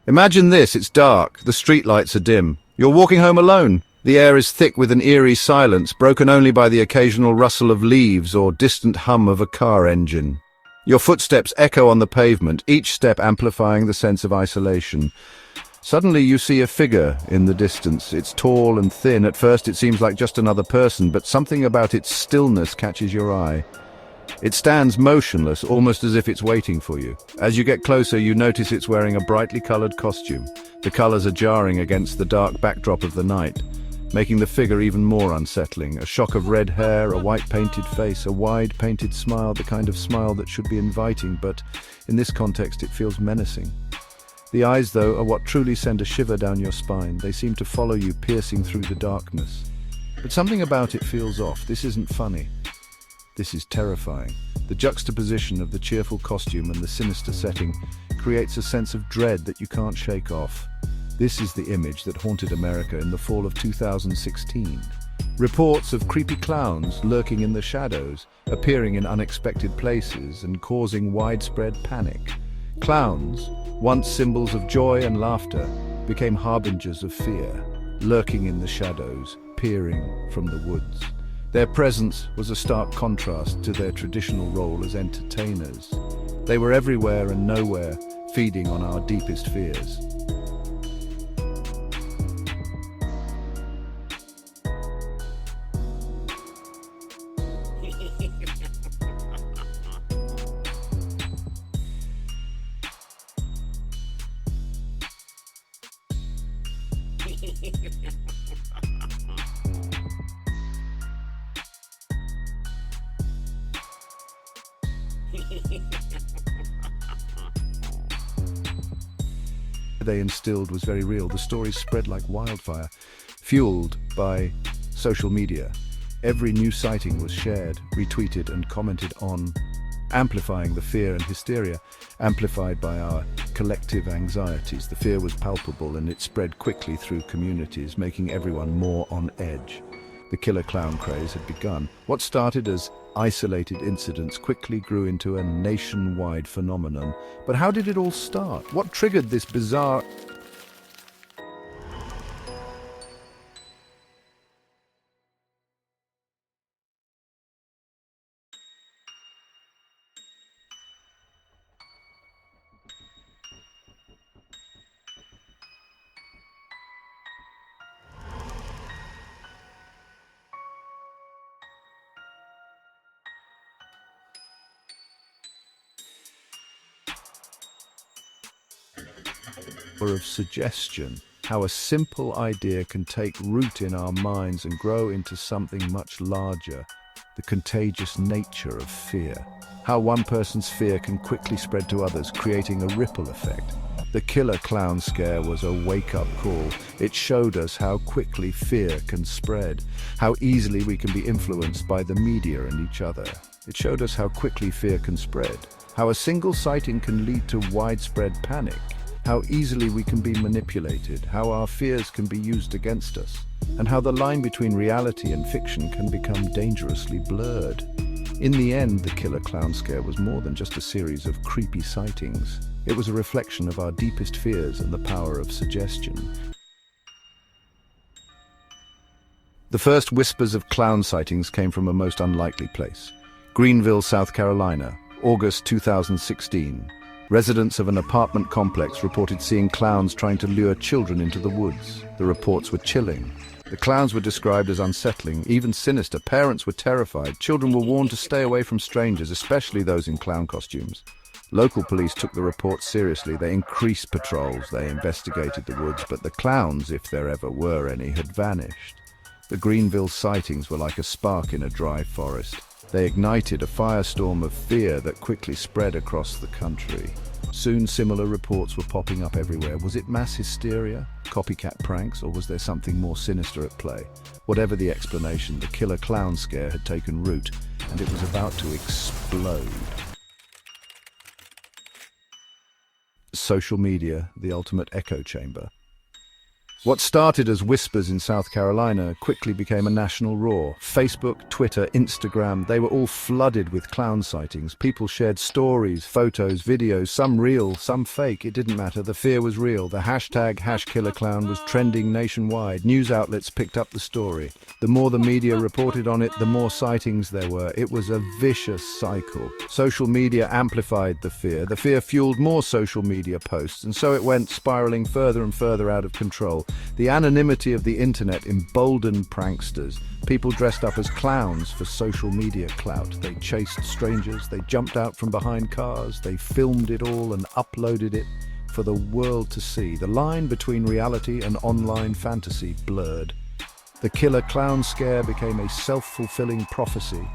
Imagine this, it's dark, the streetlights are dim. You're walking home alone. The air is thick with an eerie silence, broken only by the occasional rustle of leaves or distant hum of a car engine. Your footsteps echo on the pavement, each step amplifying the sense of isolation. Suddenly you see a figure in the distance. It's tall and thin. At first it seems like just another person, but something about its stillness catches your eye. It stands motionless, almost as if it's waiting for you. As you get closer, you notice it's wearing a brightly colored costume. The colors are jarring against the dark backdrop of the night, making the figure even more unsettling. A shock of red hair, a white painted face, a wide painted smile, the kind of smile that should be inviting, but in this context it feels menacing. The eyes, though, are what truly send a shiver down your spine. They seem to follow you, piercing through the darkness. But something about it feels off. This isn't funny. This is terrifying. The juxtaposition of the cheerful costume and the sinister setting creates a sense of dread that you can't shake off. This is the image that haunted America in the fall of 2016. Reports of creepy clowns lurking in the shadows, appearing in unexpected places and causing widespread panic. Clowns, once symbols of joy and laughter, became harbingers of fear, lurking in the shadows, peering from the woods. Their presence was a stark contrast to their traditional role as entertainers. They were everywhere and nowhere, feeding on our deepest fears. They instilled was very real. The stories spread like wildfire, fueled by social media. Every new sighting was shared, retweeted and commented on, amplifying the fear and hysteria, amplified by our collective anxieties. The fear was palpable and it spread quickly through communities, making everyone more on edge. The killer clown craze had begun. What started as isolated incidents quickly grew into a nationwide phenomenon. But how did it all start? What triggered this bizarre... of suggestion, how a simple idea can take root in our minds and grow into something much larger, the contagious nature of fear. How one person's fear can quickly spread to others, creating a ripple effect. The killer clown scare was a wake-up call. It showed us how quickly fear can spread, how easily we can be influenced by the media and each other. It showed us how quickly fear can spread, how a single sighting can lead to widespread panic, how easily we can be manipulated, how our fears can be used against us, and how the line between reality and fiction can become dangerously blurred. In the end, the killer clown scare was more than just a series of creepy sightings. It was a reflection of our deepest fears and the power of suggestion. The first whispers of clown sightings came from a most unlikely place. Greenville, South Carolina, August 2016. Residents of an apartment complex reported seeing clowns trying to lure children into the woods. The reports were chilling. The clowns were described as unsettling, even sinister. Parents were terrified. Children were warned to stay away from strangers, especially those in clown costumes. Local police took the reports seriously. They increased patrols. They investigated the woods, but the clowns, if there ever were any, had vanished. The Greenville sightings were like a spark in a dry forest. They ignited a firestorm of fear that quickly spread across the country. Soon similar reports were popping up everywhere. Was it mass hysteria, copycat pranks, or was there something more sinister at play? Whatever the explanation, the killer clown scare had taken root, and it was about to explode. Social media, the ultimate echo chamber. What started as whispers in South Carolina quickly became a national roar. Facebook, Twitter, Instagram, they were all flooded with clown sightings. People shared stories, photos, videos, some real, some fake. It didn't matter. The fear was real. The hashtag #KillerClown was trending nationwide. News outlets picked up the story. The more the media reported on it, the more sightings there were. It was a vicious cycle. Social media amplified the fear. The fear fueled more social media posts, and so it went spiraling further and further out of control. The anonymity of the internet emboldened pranksters. People dressed up as clowns for social media clout. They chased strangers, they jumped out from behind cars, they filmed it all and uploaded it for the world to see. The line between reality and online fantasy blurred. The killer clown scare became a self-fulfilling prophecy.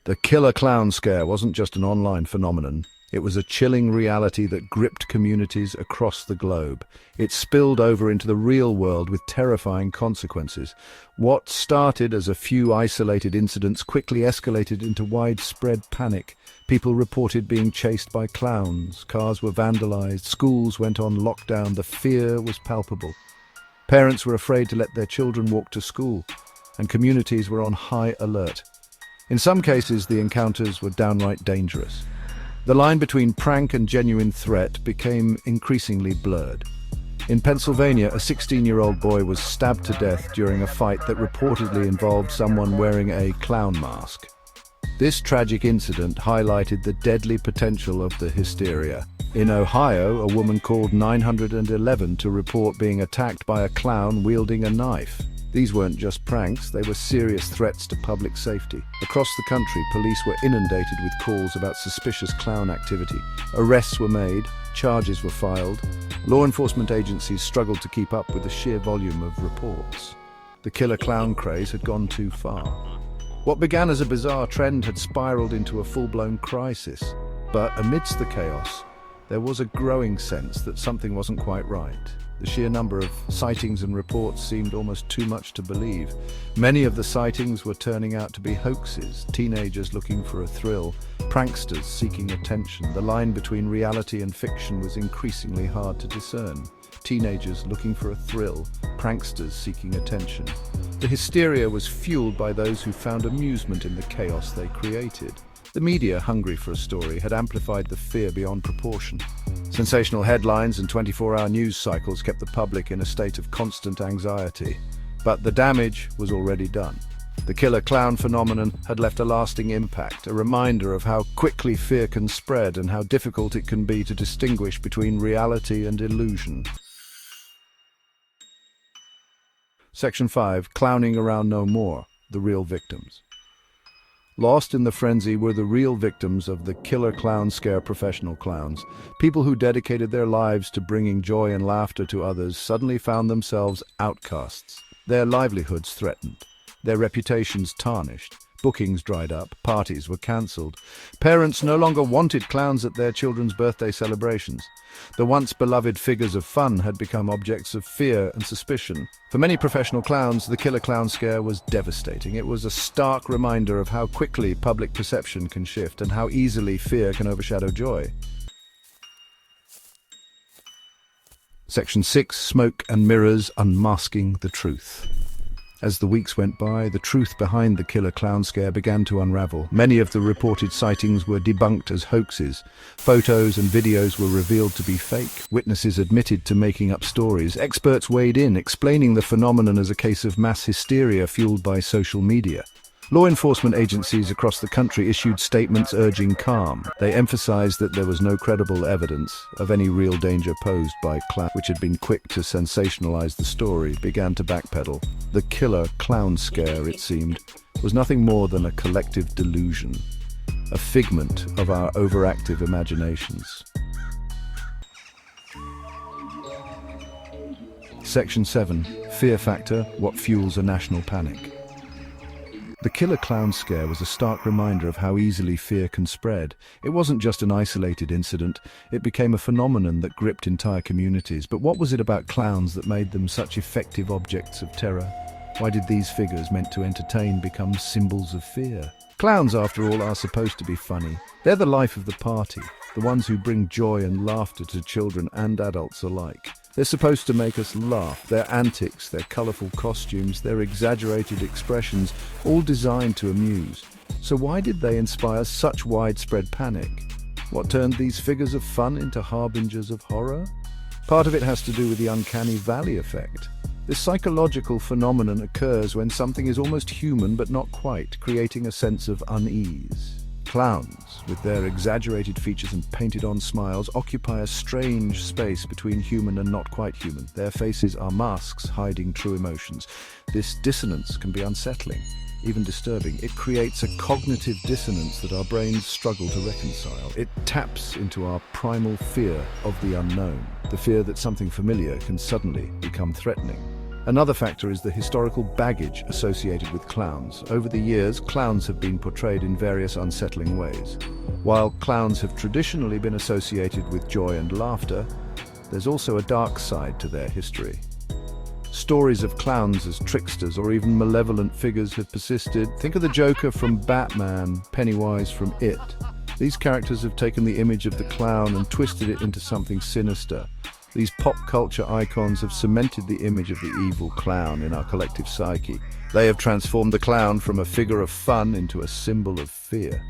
The killer clown scare wasn't just an online phenomenon. It was a chilling reality that gripped communities across the globe. It spilled over into the real world with terrifying consequences. What started as a few isolated incidents quickly escalated into widespread panic. People reported being chased by clowns, cars were vandalized, schools went on lockdown. The fear was palpable. Parents were afraid to let their children walk to school, and communities were on high alert. In some cases, the encounters were downright dangerous. The line between prank and genuine threat became increasingly blurred. In Pennsylvania, a 16-year-old boy was stabbed to death during a fight that reportedly involved someone wearing a clown mask. This tragic incident highlighted the deadly potential of the hysteria. In Ohio, a woman called 911 to report being attacked by a clown wielding a knife. These weren't just pranks, they were serious threats to public safety. Across the country, police were inundated with calls about suspicious clown activity. Arrests were made, charges were filed. Law enforcement agencies struggled to keep up with the sheer volume of reports. The killer clown craze had gone too far. What began as a bizarre trend had spiraled into a full-blown crisis. But amidst the chaos, there was a growing sense that something wasn't quite right. The sheer number of sightings and reports seemed almost too much to believe. Many of the sightings were turning out to be hoaxes, teenagers looking for a thrill, pranksters seeking attention. The line between reality and fiction was increasingly hard to discern. Teenagers looking for a thrill, pranksters seeking attention. The hysteria was fueled by those who found amusement in the chaos they created. The media, hungry for a story, had amplified the fear beyond proportion. Sensational headlines and 24-hour news cycles kept the public in a state of constant anxiety. But the damage was already done. The killer clown phenomenon had left a lasting impact, a reminder of how quickly fear can spread and how difficult it can be to distinguish between reality and illusion. Section 5. Clowning around no more. The real victims. Lost in the frenzy were the real victims of the killer clown scare. Professional clowns, people who dedicated their lives to bringing joy and laughter to others, suddenly found themselves outcasts. Their livelihoods threatened, their reputations tarnished. Bookings dried up, parties were cancelled. Parents no longer wanted clowns at their children's birthday celebrations. The once beloved figures of fun had become objects of fear and suspicion. For many professional clowns, the killer clown scare was devastating. It was a stark reminder of how quickly public perception can shift and how easily fear can overshadow joy. Section 6. Smoke and mirrors unmasking the truth. As the weeks went by, the truth behind the killer clown scare began to unravel. Many of the reported sightings were debunked as hoaxes. Photos and videos were revealed to be fake. Witnesses admitted to making up stories. Experts weighed in, explaining the phenomenon as a case of mass hysteria fueled by social media. Law enforcement agencies across the country issued statements urging calm. They emphasized that there was no credible evidence of any real danger posed by clowns, which had been quick to sensationalize the story, began to backpedal. The killer clown scare, it seemed, was nothing more than a collective delusion, a figment of our overactive imaginations. Section 7. Fear factor, what fuels a national panic. The killer clown scare was a stark reminder of how easily fear can spread. It wasn't just an isolated incident, it became a phenomenon that gripped entire communities. But what was it about clowns that made them such effective objects of terror? Why did these figures meant to entertain become symbols of fear? Clowns, after all, are supposed to be funny. They're the life of the party, the ones who bring joy and laughter to children and adults alike. They're supposed to make us laugh. Their antics, their colourful costumes, their exaggerated expressions, all designed to amuse. So why did they inspire such widespread panic? What turned these figures of fun into harbingers of horror? Part of it has to do with the uncanny valley effect. This psychological phenomenon occurs when something is almost human but not quite, creating a sense of unease. Clowns, with their exaggerated features and painted-on smiles, occupy a strange space between human and not quite human. Their faces are masks hiding true emotions. This dissonance can be unsettling, even disturbing. It creates a cognitive dissonance that our brains struggle to reconcile. It taps into our primal fear of the unknown, the fear that something familiar can suddenly become threatening. Another factor is the historical baggage associated with clowns. Over the years, clowns have been portrayed in various unsettling ways. While clowns have traditionally been associated with joy and laughter, there's also a dark side to their history. Stories of clowns as tricksters or even malevolent figures have persisted. Think of the Joker from Batman, Pennywise from It. These characters have taken the image of the clown and twisted it into something sinister. These pop culture icons have cemented the image of the evil clown in our collective psyche. They have transformed the clown from a figure of fun into a symbol of fear.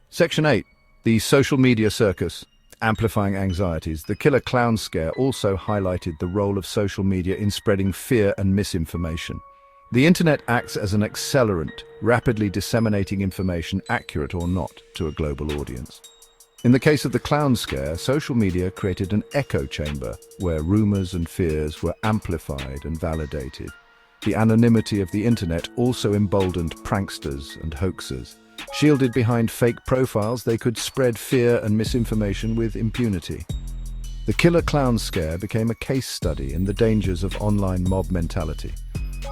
Section 8. The social media circus. Amplifying anxieties. The killer clown scare also highlighted the role of social media in spreading fear and misinformation. The internet acts as an accelerant, rapidly disseminating information, accurate or not, to a global audience. In the case of the clown scare, social media created an echo chamber where rumors and fears were amplified and validated. The anonymity of the internet also emboldened pranksters and hoaxes. Shielded behind fake profiles, they could spread fear and misinformation with impunity. The killer clown scare became a case study in the dangers of online mob mentality.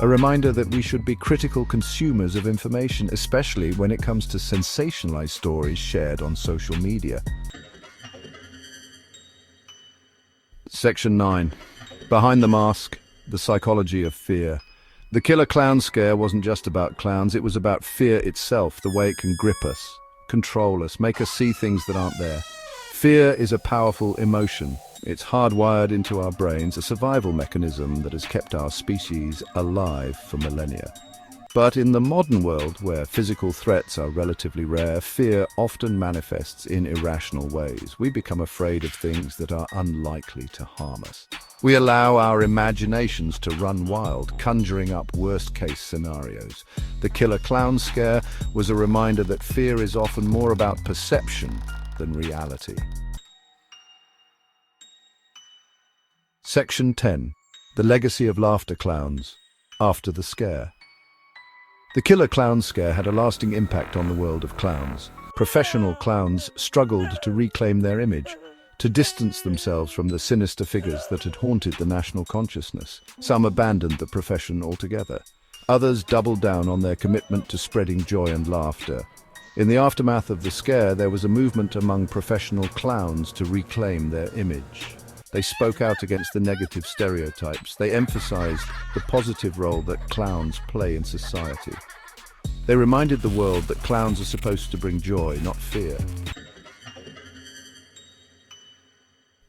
A reminder that we should be critical consumers of information, especially when it comes to sensationalized stories shared on social media. Section 9. Behind the mask, the psychology of fear. The killer clown scare wasn't just about clowns, it was about fear itself, the way it can grip us, control us, make us see things that aren't there. Fear is a powerful emotion. It's hardwired into our brains, a survival mechanism that has kept our species alive for millennia. But in the modern world, where physical threats are relatively rare, fear often manifests in irrational ways. We become afraid of things that are unlikely to harm us. We allow our imaginations to run wild, conjuring up worst-case scenarios. The killer clown scare was a reminder that fear is often more about perception than reality. Section 10. The legacy of laughter clowns after the scare. The killer clown scare had a lasting impact on the world of clowns. Professional clowns struggled to reclaim their image, to distance themselves from the sinister figures that had haunted the national consciousness. Some abandoned the profession altogether. Others doubled down on their commitment to spreading joy and laughter. In the aftermath of the scare, there was a movement among professional clowns to reclaim their image. They spoke out against the negative stereotypes. They emphasized the positive role that clowns play in society. They reminded the world that clowns are supposed to bring joy, not fear.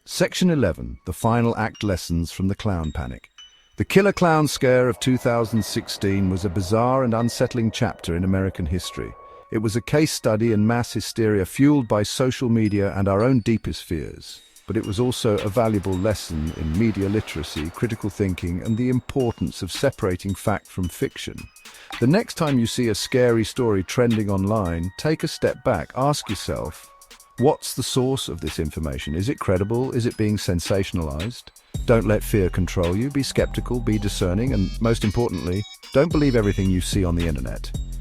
Section 11. The final act lessons from the clown panic. The killer clown scare of 2016 was a bizarre and unsettling chapter in American history. It was a case study in mass hysteria fueled by social media and our own deepest fears. But it was also a valuable lesson in media literacy, critical thinking, and the importance of separating fact from fiction. The next time you see a scary story trending online, take a step back, ask yourself, what's the source of this information? Is it credible? Is it being sensationalized? Don't let fear control you. Be skeptical, be discerning, and most importantly, don't believe everything you see on the internet.